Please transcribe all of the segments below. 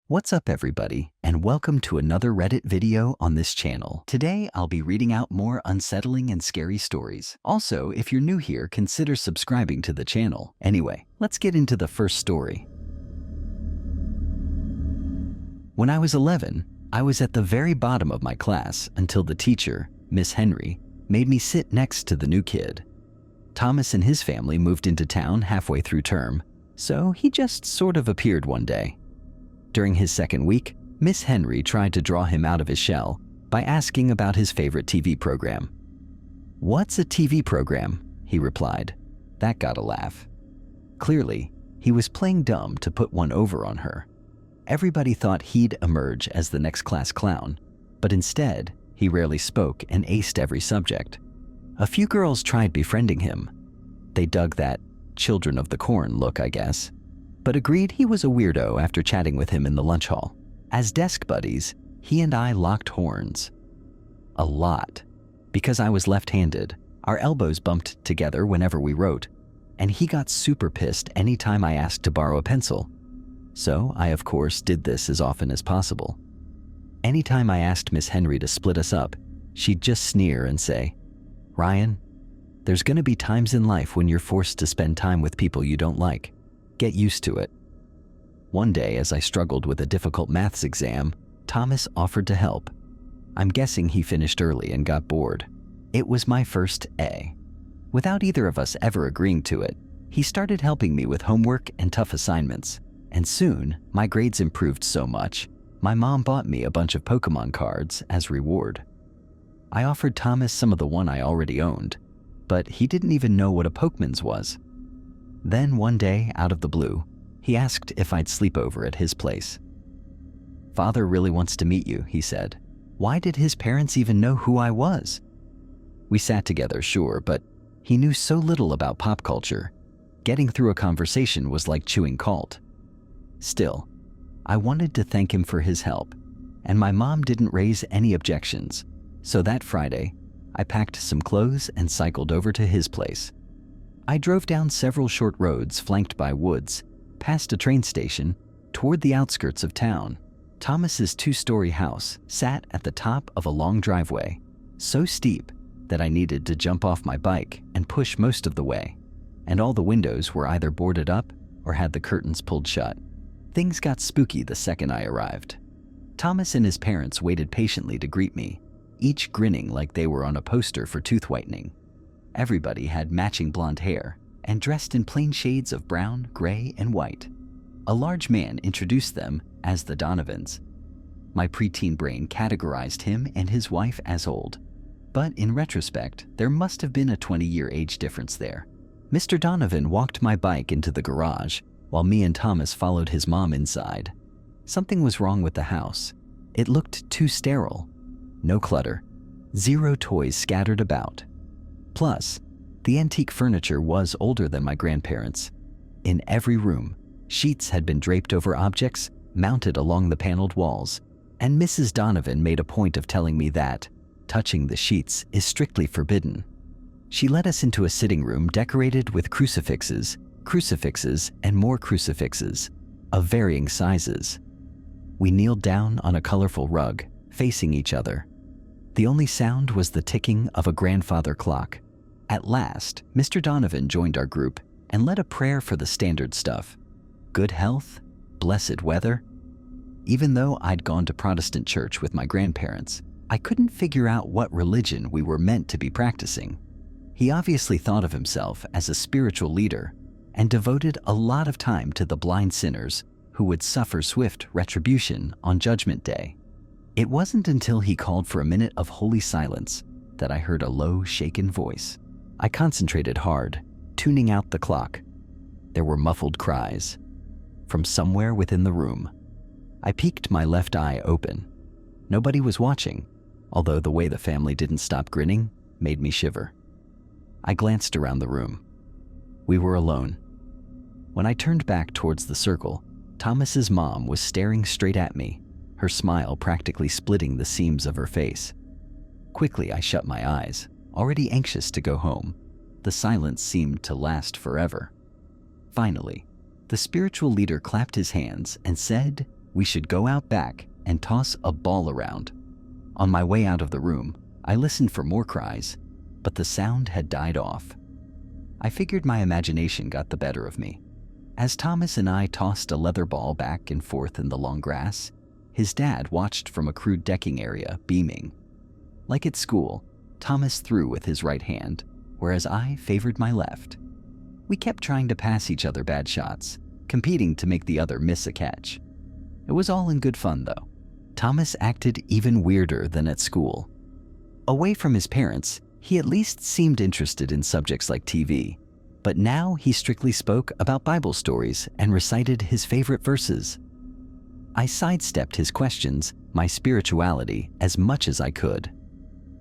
What's up everybody, and welcome to another Reddit video on this channel. Today I'll be reading out more unsettling and scary stories. Also, if you're new here, consider subscribing to the channel. Anyway, let's get into the first story. When I was 11, I was at the very bottom of my class until the teacher, Miss Henry, made me sit next to the new kid. Thomas and his family moved into town halfway through term, so he just sort of appeared one day. During his second week, Miss Henry tried to draw him out of his shell by asking about his favorite TV program. "What's a TV program?" he replied. That got a laugh. Clearly, he was playing dumb to put one over on her. Everybody thought he'd emerge as the next class clown, but instead, he rarely spoke and aced every subject. A few girls tried befriending him. They dug that children of the corn look, I guess, but agreed he was a weirdo after chatting with him in the lunch hall. As desk buddies, he and I locked horns. A lot. Because I was left-handed, our elbows bumped together whenever we wrote, and he got super pissed anytime I asked to borrow a pencil. So I, of course, did this as often as possible. Anytime I asked Miss Henry to split us up, she'd just sneer and say, "Ryan, there's gonna be times in life when you're forced to spend time with people you don't like. Get used to it." One day, as I struggled with a difficult maths exam, Thomas offered to help. I'm guessing he finished early and got bored. It was my first A. Without either of us ever agreeing to it, he started helping me with homework and tough assignments, and soon my grades improved so much, my mom bought me a bunch of Pokemon cards as reward. I offered Thomas some of the one I already owned, but he didn't even know what a Pokemons was. Then one day, out of the blue, he asked if I'd sleep over at his place. "Father really wants to meet you," he said. Why did his parents even know who I was? We sat together, sure, but he knew so little about pop culture. Getting through a conversation was like chewing calt. Still, I wanted to thank him for his help, and my mom didn't raise any objections, so that Friday, I packed some clothes and cycled over to his place. I drove down several short roads flanked by woods, past a train station, toward the outskirts of town. Thomas's two-story house sat at the top of a long driveway, so steep that I needed to jump off my bike and push most of the way, and all the windows were either boarded up or had the curtains pulled shut. Things got spooky the second I arrived. Thomas and his parents waited patiently to greet me, each grinning like they were on a poster for tooth whitening. Everybody had matching blonde hair and dressed in plain shades of brown, gray, and white. A large man introduced them as the Donovans. My preteen brain categorized him and his wife as old, but in retrospect, there must have been a 20-year age difference there. Mr. Donovan walked my bike into the garage while me and Thomas followed his mom inside. Something was wrong with the house. It looked too sterile. No clutter. Zero toys scattered about. Plus, the antique furniture was older than my grandparents'. In every room, sheets had been draped over objects mounted along the paneled walls, and Mrs. Donovan made a point of telling me that touching the sheets is strictly forbidden. She led us into a sitting room decorated with crucifixes, and more crucifixes, of varying sizes. We kneeled down on a colorful rug, facing each other. The only sound was the ticking of a grandfather clock. At last, Mr. Donovan joined our group and led a prayer for the standard stuff. Good health, blessed weather. Even though I'd gone to Protestant church with my grandparents, I couldn't figure out what religion we were meant to be practicing. He obviously thought of himself as a spiritual leader and devoted a lot of time to the blind sinners who would suffer swift retribution on Judgment Day. It wasn't until he called for a minute of holy silence that I heard a low, shaken voice. I concentrated hard, tuning out the clock. There were muffled cries from somewhere within the room. I peeked my left eye open. Nobody was watching, although the way the family didn't stop grinning made me shiver. I glanced around the room. We were alone. When I turned back towards the circle, Thomas's mom was staring straight at me, her smile practically splitting the seams of her face. Quickly, I shut my eyes, already anxious to go home. The silence seemed to last forever. Finally, the spiritual leader clapped his hands and said, we should go out back and toss a ball around. On my way out of the room, I listened for more cries, but the sound had died off. I figured my imagination got the better of me. As Thomas and I tossed a leather ball back and forth in the long grass, his dad watched from a crude decking area, beaming. Like at school, Thomas threw with his right hand, whereas I favored my left. We kept trying to pass each other bad shots, competing to make the other miss a catch. It was all in good fun, though. Thomas acted even weirder than at school. Away from his parents, he at least seemed interested in subjects like TV, but now he strictly spoke about Bible stories and recited his favorite verses. I sidestepped his questions, my spirituality, as much as I could.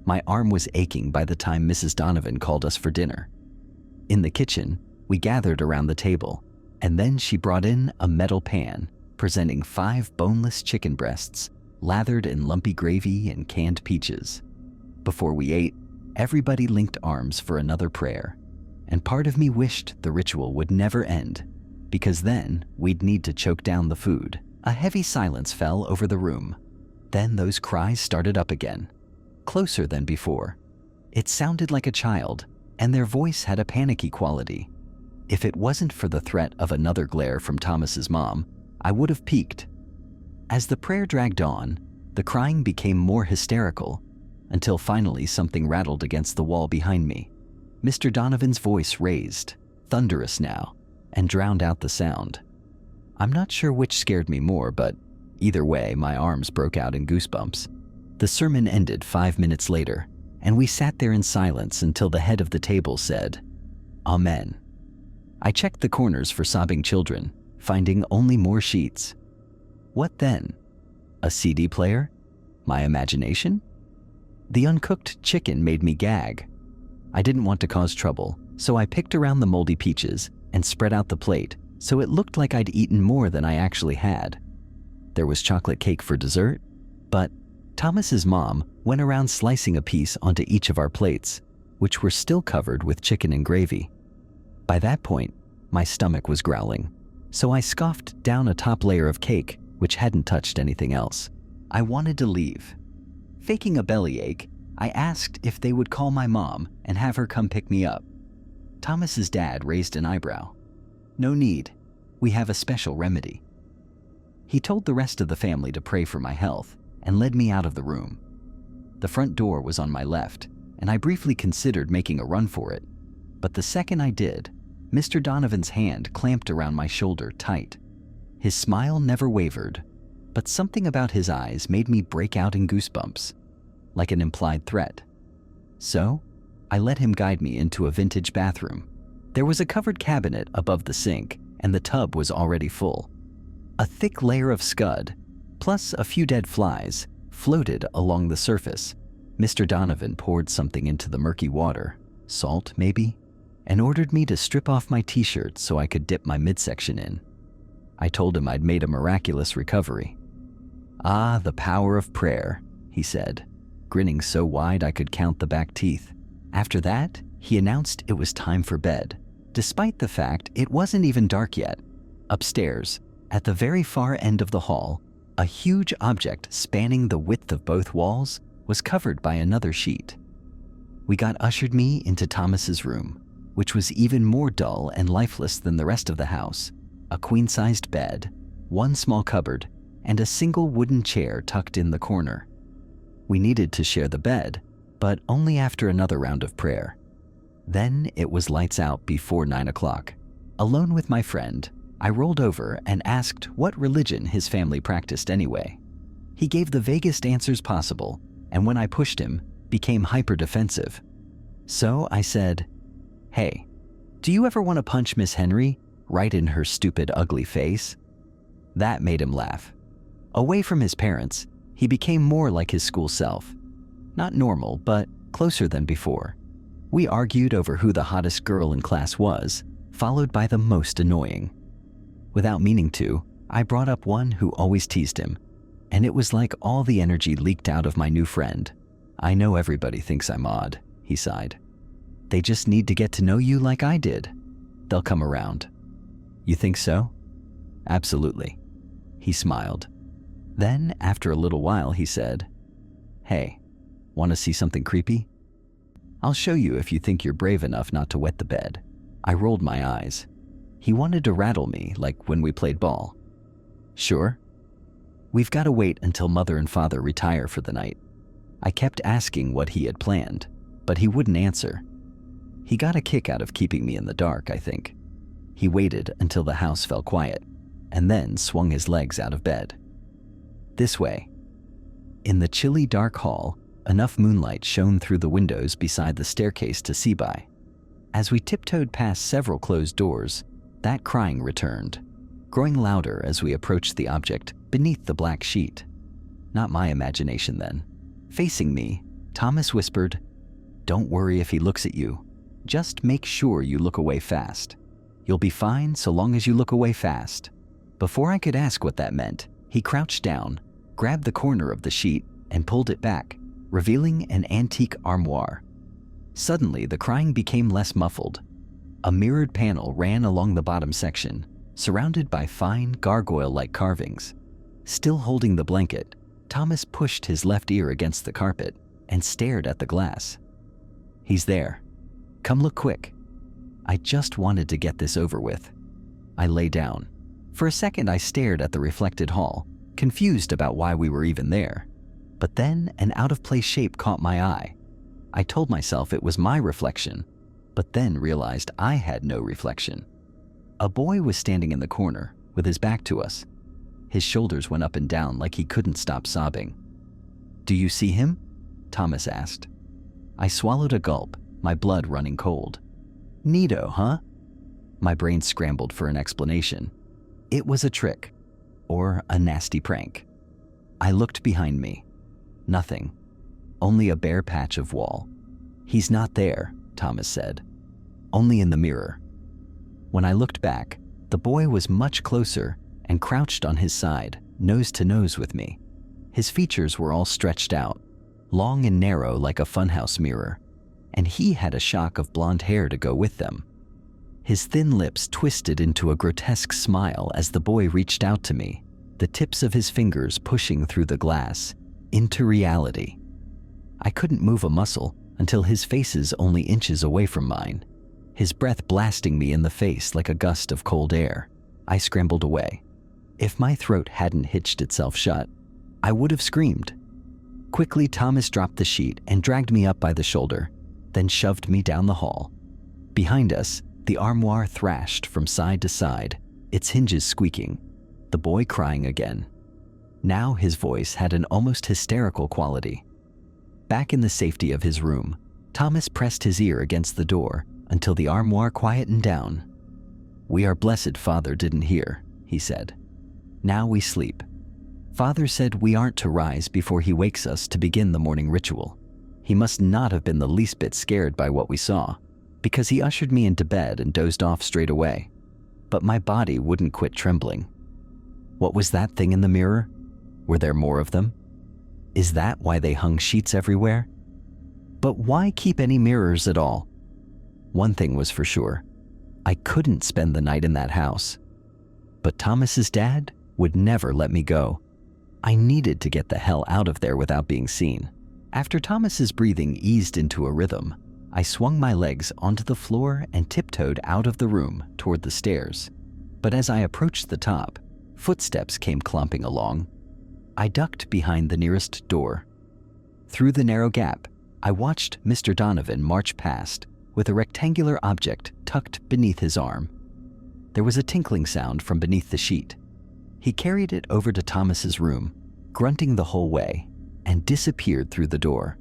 My arm was aching by the time Mrs. Donovan called us for dinner. In the kitchen, we gathered around the table, and then she brought in a metal pan, presenting 5 boneless chicken breasts, lathered in lumpy gravy and canned peaches. Before we ate, everybody linked arms for another prayer, and part of me wished the ritual would never end, because then we'd need to choke down the food. A heavy silence fell over the room. Then those cries started up again, closer than before. It sounded like a child, and their voice had a panicky quality. If it wasn't for the threat of another glare from Thomas's mom, I would have peeked. As the prayer dragged on, the crying became more hysterical, until finally something rattled against the wall behind me. Mr. Donovan's voice raised, thunderous now, and drowned out the sound. I'm not sure which scared me more, but either way, my arms broke out in goosebumps. The sermon ended 5 minutes later, and we sat there in silence until the head of the table said, "Amen." I checked the corners for sobbing children, finding only more sheets. What then? A CD player? My imagination? The uncooked chicken made me gag. I didn't want to cause trouble, so I picked around the moldy peaches and spread out the plate so it looked like I'd eaten more than I actually had. There was chocolate cake for dessert, but Thomas's mom went around slicing a piece onto each of our plates, which were still covered with chicken and gravy. By that point, my stomach was growling, so I scoffed down a top layer of cake, which hadn't touched anything else. I wanted to leave. Faking a bellyache, I asked if they would call my mom and have her come pick me up. Thomas's dad raised an eyebrow. "No need. We have a special remedy." He told the rest of the family to pray for my health and led me out of the room. The front door was on my left, and I briefly considered making a run for it. But the second I did, Mr. Donovan's hand clamped around my shoulder tight. His smile never wavered, but something about his eyes made me break out in goosebumps, like an implied threat. So, I let him guide me into a vintage bathroom. There was a covered cabinet above the sink, and the tub was already full. A thick layer of scud, plus a few dead flies, floated along the surface. Mr. Donovan poured something into the murky water, salt maybe, and ordered me to strip off my t-shirt so I could dip my midsection in. I told him I'd made a miraculous recovery. "Ah, the power of prayer," he said, grinning so wide I could count the back teeth. After that, he announced it was time for bed, despite the fact it wasn't even dark yet. Upstairs, at the very far end of the hall, a huge object spanning the width of both walls was covered by another sheet. We got ushered me into Thomas's room, which was even more dull and lifeless than the rest of the house. A queen-sized bed, one small cupboard, and a single wooden chair tucked in the corner. We needed to share the bed, but only after another round of prayer. Then it was lights out before 9 o'clock. Alone with my friend, I rolled over and asked what religion his family practiced anyway. He gave the vaguest answers possible, and when I pushed him, became hyper-defensive. So I said, "Hey, do you ever want to punch Miss Henry right in her stupid, ugly face?" That made him laugh. Away from his parents, he became more like his school self. Not normal, but closer than before. We argued over who the hottest girl in class was, followed by the most annoying. Without meaning to, I brought up one who always teased him, and it was like all the energy leaked out of my new friend. "I know everybody thinks I'm odd," he sighed. "They just need to get to know you like I did. They'll come around." "You think so?" "Absolutely." He smiled. Then, after a little while, he said, "Hey, want to see something creepy? I'll show you if you think you're brave enough not to wet the bed." I rolled my eyes. He wanted to rattle me like when we played ball. "Sure. We've got to wait until Mother and Father retire for the night." I kept asking what he had planned, but he wouldn't answer. He got a kick out of keeping me in the dark, I think. He waited until the house fell quiet, and then swung his legs out of bed. "This way." In the chilly dark hall, enough moonlight shone through the windows beside the staircase to see by. As we tiptoed past several closed doors, that crying returned, growing louder as we approached the object beneath the black sheet. Not my imagination then. Facing me, Thomas whispered, "Don't worry if he looks at you. Just make sure you look away fast. You'll be fine so long as you look away fast." Before I could ask what that meant, he crouched down, grabbed the corner of the sheet, and pulled it back, revealing an antique armoire. Suddenly, the crying became less muffled. A mirrored panel ran along the bottom section, surrounded by fine, gargoyle-like carvings. Still holding the blanket, Thomas pushed his left ear against the carpet and stared at the glass. "He's there. Come look quick." I just wanted to get this over with. I lay down. For a second, I stared at the reflected hall, confused about why we were even there. But then an out-of-place shape caught my eye. I told myself it was my reflection, but then realized I had no reflection. A boy was standing in the corner, with his back to us. His shoulders went up and down like he couldn't stop sobbing. "Do you see him?" Thomas asked. I swallowed a gulp, my blood running cold. "Neato, huh?" My brain scrambled for an explanation. It was a trick, or a nasty prank. I looked behind me. Nothing. Only a bare patch of wall. "He's not there," Thomas said. "Only in the mirror." When I looked back, the boy was much closer and crouched on his side, nose to nose with me. His features were all stretched out, long and narrow like a funhouse mirror, and he had a shock of blonde hair to go with them. His thin lips twisted into a grotesque smile as the boy reached out to me, the tips of his fingers pushing through the glass, into reality. I couldn't move a muscle until his face is only inches away from mine, his breath blasting me in the face like a gust of cold air. I scrambled away. If my throat hadn't hitched itself shut, I would have screamed. Quickly, Thomas dropped the sheet and dragged me up by the shoulder, then shoved me down the hall. Behind us, the armoire thrashed from side to side, its hinges squeaking, the boy crying again. Now his voice had an almost hysterical quality. Back in the safety of his room, Thomas pressed his ear against the door until the armoire quietened down. "We are blessed Father didn't hear," he said. "Now we sleep. Father said we aren't to rise before he wakes us to begin the morning ritual. He must not have been the least bit scared by what we saw, because he ushered me into bed and dozed off straight away. But my body wouldn't quit trembling. What was that thing in the mirror? Were there more of them? Is that why they hung sheets everywhere? But why keep any mirrors at all? One thing was for sure. I couldn't spend the night in that house. But Thomas's dad would never let me go. I needed to get the hell out of there without being seen. After Thomas's breathing eased into a rhythm, I swung my legs onto the floor and tiptoed out of the room toward the stairs. But as I approached the top, footsteps came clomping along. I ducked behind the nearest door. Through the narrow gap, I watched Mr. Donovan march past with a rectangular object tucked beneath his arm. There was a tinkling sound from beneath the sheet. He carried it over to Thomas's room, grunting the whole way, and disappeared through the door.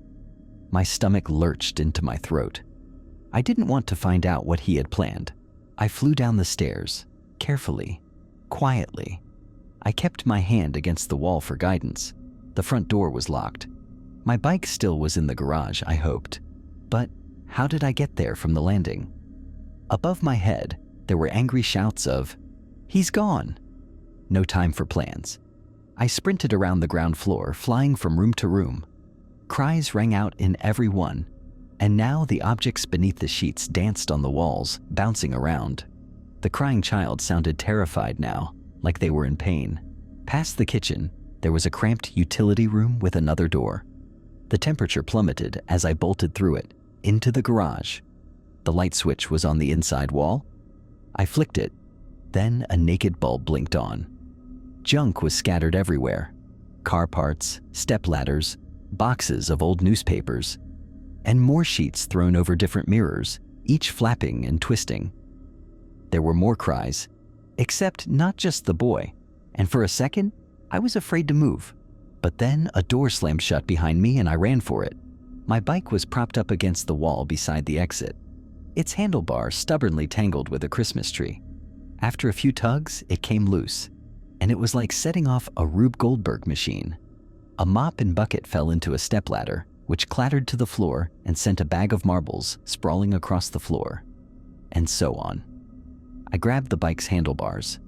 My stomach lurched into my throat. I didn't want to find out what he had planned. I flew down the stairs, carefully, quietly. I kept my hand against the wall for guidance. The front door was locked. My bike still was in the garage, I hoped. But how did I get there from the landing? Above my head, there were angry shouts of, "He's gone!" No time for plans. I sprinted around the ground floor, flying from room to room. Cries rang out in every one, and now the objects beneath the sheets danced on the walls, bouncing around. The crying child sounded terrified now, like they were in pain. Past the kitchen, There was a cramped utility room with another door. The temperature plummeted as I bolted through it, into the garage. The light switch was on the inside wall. I flicked it. Then a naked bulb blinked on. Junk was scattered everywhere. Car parts, stepladders, boxes of old newspapers, and more sheets thrown over different mirrors, each flapping and twisting. There were more cries, except not just the boy, and for a second, I was afraid to move. But then a door slammed shut behind me and I ran for it. My bike was propped up against the wall beside the exit, its handlebar stubbornly tangled with a Christmas tree. After a few tugs, it came loose, and it was like setting off a Rube Goldberg machine. A mop and bucket fell into a stepladder, which clattered to the floor and sent a bag of marbles sprawling across the floor, and so on. I grabbed the bike's handlebars.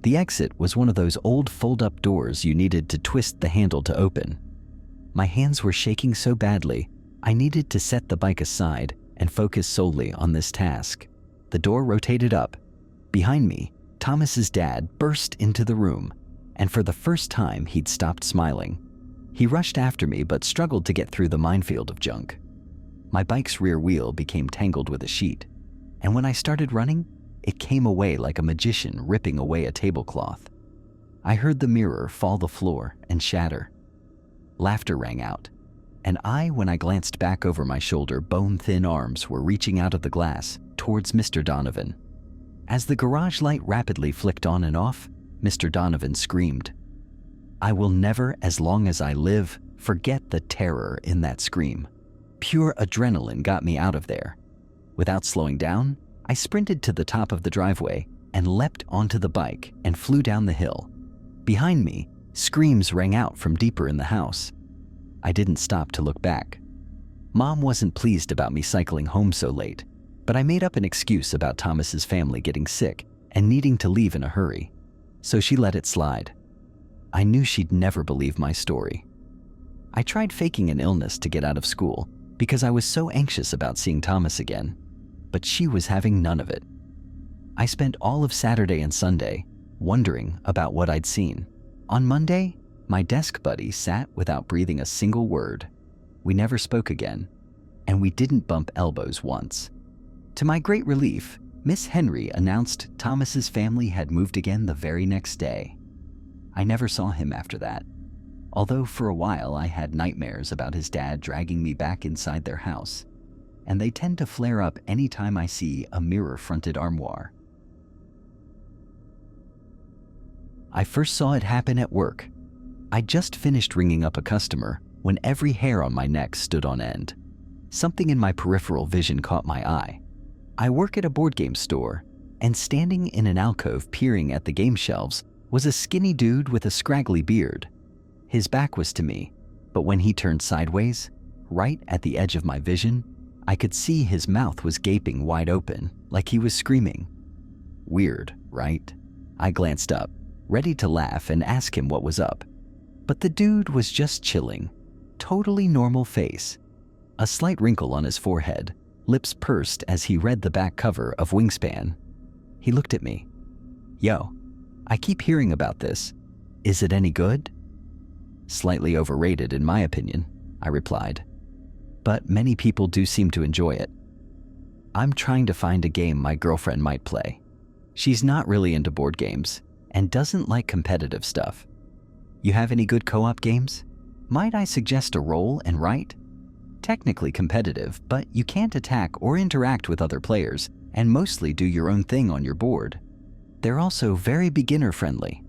The exit was one of those old fold-up doors you needed to twist the handle to open. My hands were shaking so badly, I needed to set the bike aside and focus solely on this task. The door rotated up. Behind me, Thomas's dad burst into the room, and for the first time he'd stopped smiling. He rushed after me but struggled to get through the minefield of junk. My bike's rear wheel became tangled with a sheet, and when I started running, it came away like a magician ripping away a tablecloth. I heard the mirror fall to the floor and shatter. Laughter rang out, and when I glanced back over my shoulder, bone-thin arms were reaching out of the glass towards Mr. Donovan. As the garage light rapidly flicked on and off, Mr. Donovan screamed. I will never, as long as I live, forget the terror in that scream. Pure adrenaline got me out of there. Without slowing down, I sprinted to the top of the driveway and leapt onto the bike and flew down the hill. Behind me, screams rang out from deeper in the house. I didn't stop to look back. Mom wasn't pleased about me cycling home so late, but I made up an excuse about Thomas's family getting sick and needing to leave in a hurry, so she let it slide. I knew she'd never believe my story. I tried faking an illness to get out of school because I was so anxious about seeing Thomas again, but she was having none of it. I spent all of Saturday and Sunday wondering about what I'd seen. On Monday, my desk buddy sat without breathing a single word. We never spoke again, and we didn't bump elbows once. To my great relief, Miss Henry announced Thomas's family had moved again the very next day. I never saw him after that, although for a while I had nightmares about his dad dragging me back inside their house, and they tend to flare up any time I see a mirror-fronted armoire. I first saw it happen at work. I just finished ringing up a customer when every hair on my neck stood on end. Something in my peripheral vision caught my eye. I work at a board game store, and standing in an alcove peering at the game shelves was a skinny dude with a scraggly beard. His back was to me, but when he turned sideways, right at the edge of my vision, I could see his mouth was gaping wide open, like he was screaming. Weird, right? I glanced up, ready to laugh and ask him what was up. But the dude was just chilling, totally normal face. A slight wrinkle on his forehead, lips pursed as he read the back cover of Wingspan. He looked at me. Yo, I keep hearing about this. Is it any good? Slightly overrated in my opinion, I replied. But many people do seem to enjoy it. I'm trying to find a game my girlfriend might play. She's not really into board games and doesn't like competitive stuff. You have any good co-op games? Might I suggest a roll and write? Technically competitive, but you can't attack or interact with other players and mostly do your own thing on your board. They're also very beginner-friendly.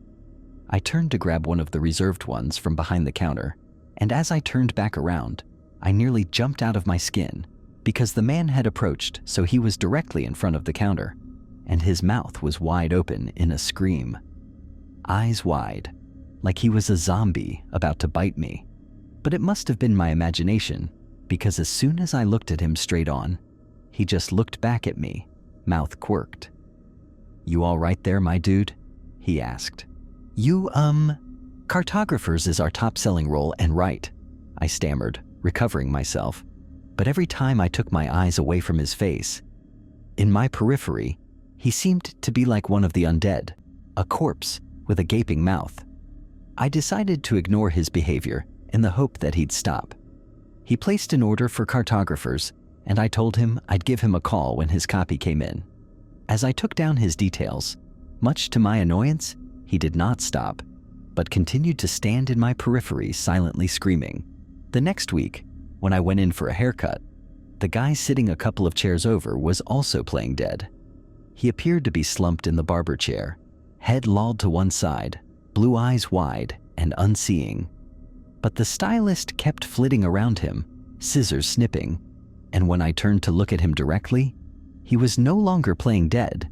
I turned to grab one of the reserved ones from behind the counter, and as I turned back around, I nearly jumped out of my skin because the man had approached so he was directly in front of the counter, and his mouth was wide open in a scream. Eyes wide, like he was a zombie about to bite me. But it must have been my imagination, because as soon as I looked at him straight on, he just looked back at me, mouth quirked. You all right there, my dude? He asked. Cartographers is our top-selling role and write, I stammered, recovering myself. But every time I took my eyes away from his face, in my periphery, he seemed to be like one of the undead, a corpse with a gaping mouth. I decided to ignore his behavior in the hope that he'd stop. He placed an order for cartographers, and I told him I'd give him a call when his copy came in. As I took down his details, much to my annoyance, he did not stop, but continued to stand in my periphery silently screaming. The next week, when I went in for a haircut, the guy sitting a couple of chairs over was also playing dead. He appeared to be slumped in the barber chair, head lolled to one side, blue eyes wide and unseeing. But the stylist kept flitting around him, scissors snipping, and when I turned to look at him directly, he was no longer playing dead,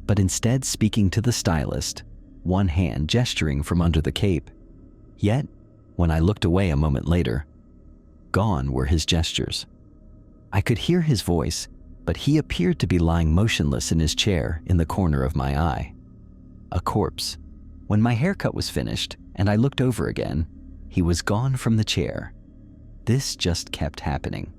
but instead speaking to the stylist, one hand gesturing from under the cape. Yet, when I looked away a moment later, gone were his gestures. I could hear his voice, but he appeared to be lying motionless in his chair in the corner of my eye. A corpse. When my haircut was finished and I looked over again, he was gone from the chair. This just kept happening.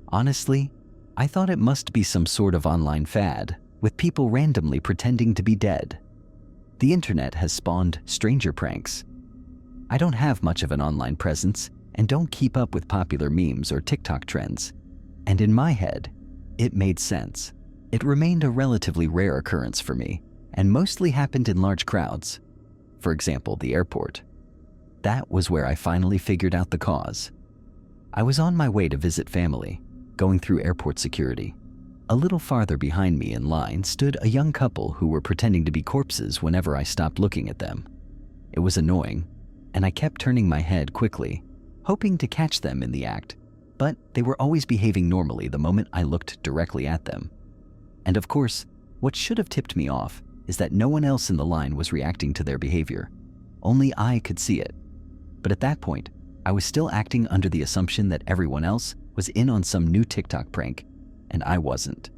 Honestly, I thought it must be some sort of online fad, with people randomly pretending to be dead. The internet has spawned stranger pranks. I don't have much of an online presence and don't keep up with popular memes or TikTok trends. And in my head, it made sense. It remained a relatively rare occurrence for me and mostly happened in large crowds. For example, the airport. That was where I finally figured out the cause. I was on my way to visit family, going through airport security. A little farther behind me in line stood a young couple who were pretending to be corpses whenever I stopped looking at them. It was annoying, and I kept turning my head quickly, hoping to catch them in the act, but they were always behaving normally the moment I looked directly at them. And of course, what should have tipped me off is that no one else in the line was reacting to their behavior. Only I could see it. But at that point, I was still acting under the assumption that everyone else was in on some new TikTok prank, and I wasn't.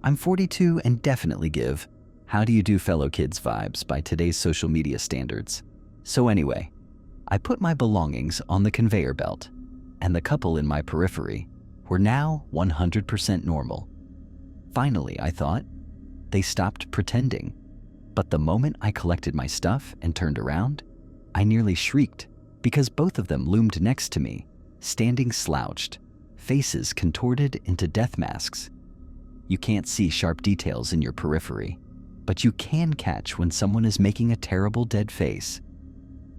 I'm 42 and definitely give "how do you do fellow kids" vibes by today's social media standards. So anyway, I put my belongings on the conveyor belt, and the couple in my periphery were now 100% normal. Finally, I thought, they stopped pretending. But the moment I collected my stuff and turned around, I nearly shrieked because both of them loomed next to me, standing slouched, faces contorted into death masks. You can't see sharp details in your periphery, but you can catch when someone is making a terrible dead face.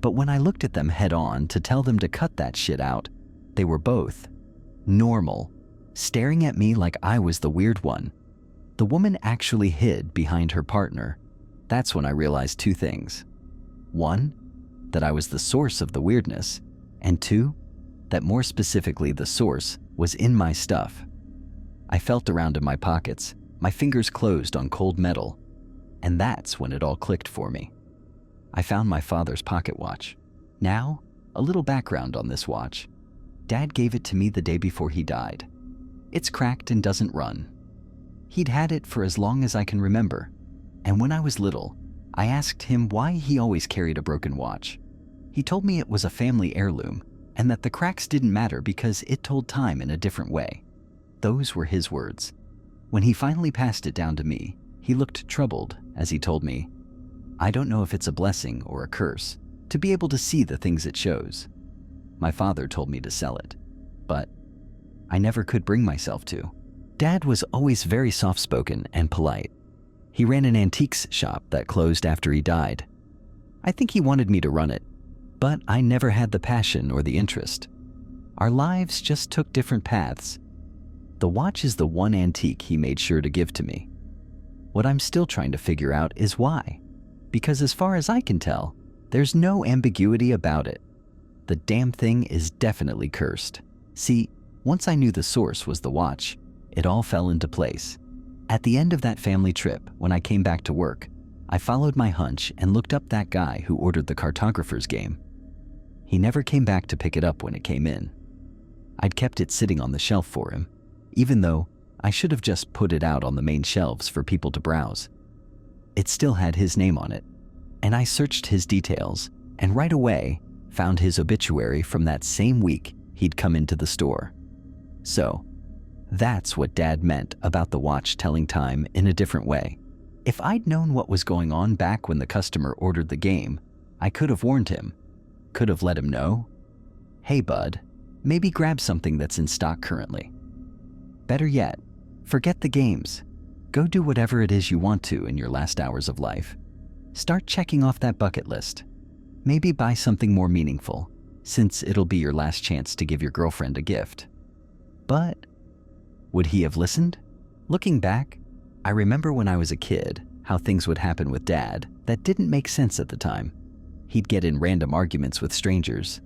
But when I looked at them head on to tell them to cut that shit out, they were both normal, staring at me like I was the weird one. The woman actually hid behind her partner. That's when I realized two things. One, that I was the source of the weirdness, and two, that more specifically the source was in my stuff. I felt around in my pockets, my fingers closed on cold metal, and that's when it all clicked for me. I found my father's pocket watch. Now, a little background on this watch. Dad gave it to me the day before he died. It's cracked and doesn't run. He'd had it for as long as I can remember, and when I was little, I asked him why he always carried a broken watch. He told me it was a family heirloom and that the cracks didn't matter because it told time in a different way. Those were his words. When he finally passed it down to me, he looked troubled as he told me, "I don't know if it's a blessing or a curse to be able to see the things it shows." My father told me to sell it, but I never could bring myself to. Dad was always very soft-spoken and polite. He ran an antiques shop that closed after he died. I think he wanted me to run it, but I never had the passion or the interest. Our lives just took different paths. The watch is the one antique he made sure to give to me. What I'm still trying to figure out is why, because as far as I can tell, there's no ambiguity about it. The damn thing is definitely cursed. See, once I knew the source was the watch, it all fell into place. At the end of that family trip, when I came back to work, I followed my hunch and looked up that guy who ordered the cartographer's game. He never came back to pick it up when it came in. I'd kept it sitting on the shelf for him, even though I should have just put it out on the main shelves for people to browse. It still had his name on it, and I searched his details and right away found his obituary from that same week he'd come into the store. So, that's what Dad meant about the watch telling time in a different way. If I'd known what was going on back when the customer ordered the game, I could have warned him. Could have let him know. Hey bud, maybe grab something that's in stock currently. Better yet, forget the games. Go do whatever it is you want to in your last hours of life. Start checking off that bucket list. Maybe buy something more meaningful, since it'll be your last chance to give your girlfriend a gift. But would he have listened? Looking back, I remember when I was a kid how things would happen with Dad that didn't make sense at the time. He'd get in random arguments with strangers.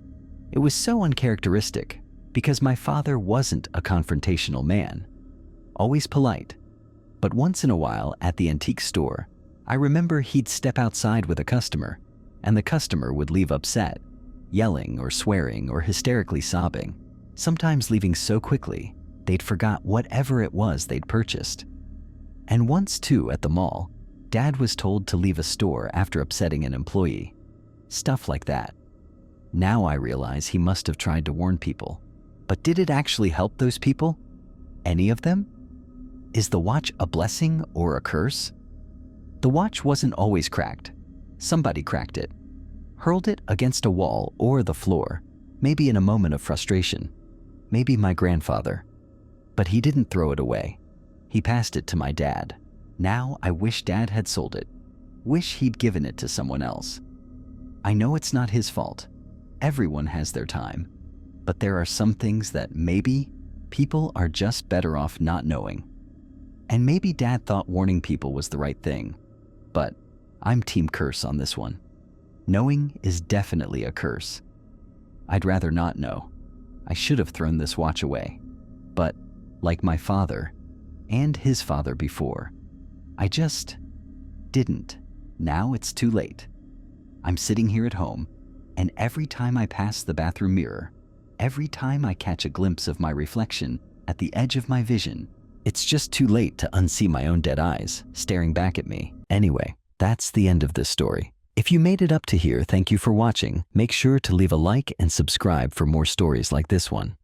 It was so uncharacteristic because my father wasn't a confrontational man, always polite. But once in a while at the antique store, I remember he'd step outside with a customer, and the customer would leave upset, yelling or swearing or hysterically sobbing, sometimes leaving so quickly they'd forgot whatever it was they'd purchased. And once too at the mall, Dad was told to leave a store after upsetting an employee. Stuff like that. Now I realize he must have tried to warn people. But did it actually help those people? Any of them? Is the watch a blessing or a curse? The watch wasn't always cracked. Somebody cracked it, hurled it against a wall or the floor, maybe in a moment of frustration, maybe my grandfather. But he didn't throw it away. He passed it to my dad. Now I wish Dad had sold it. Wish he'd given it to someone else. I know it's not his fault. Everyone has their time. But there are some things that maybe people are just better off not knowing. And maybe Dad thought warning people was the right thing. But I'm team curse on this one. Knowing is definitely a curse. I'd rather not know. I should have thrown this watch away. But like my father and his father before, I just didn't. Now it's too late. I'm sitting here at home, and every time I pass the bathroom mirror, every time I catch a glimpse of my reflection at the edge of my vision, it's just too late to unsee my own dead eyes staring back at me. Anyway, that's the end of this story. If you made it up to here, thank you for watching. Make sure to leave a like and subscribe for more stories like this one.